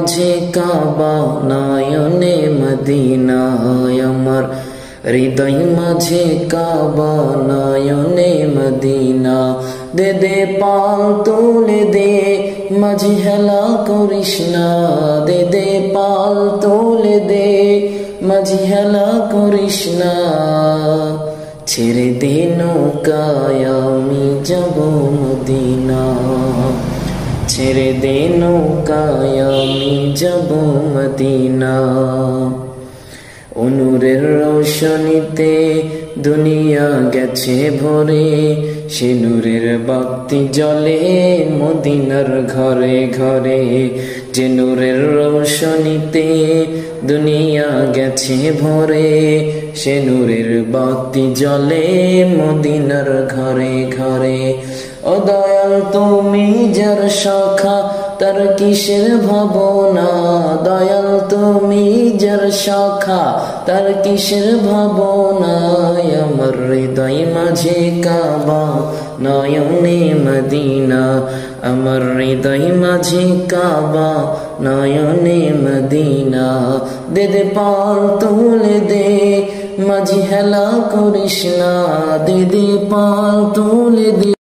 মাঝে কাবা নয়নে মদিনা আমার হৃদয় মাঝে কাবা নয়নে মদিনা দে দে পাল তুলে দে মাঝি হেলা করিস না দে দে পাল তুলে দে মাঝি হেলা করিস না ছেড়ে দে নৌকায় আমি যাব মদিনা ছেড়ে দে নৌকায় আমি যাব মদিনা নূরের রোশনীতে দুনিয়া গেছে ভরে সে নূরের বাতি জ্বলে মদিনার ঘরে ঘরে যে নূরের রোশনীতে দুনিয়া গেছে ভরে সে নূরের বাতি জ্বলে মদিনার ঘরে ঘরে ও দয়াল তুমি যার শাখা তার কিসের ভাবনা দয়াল তুমি যার শাখা তার কিসের ভাবনা আমার হৃদয় মাঝে কাবা নয়নে মদিনা আমার হৃদয় মাঝে কাবা নয়নে মদিনা দে দে পাল তুলে দে মাঝি হেলা করিস না দে দে পাল তুলে দে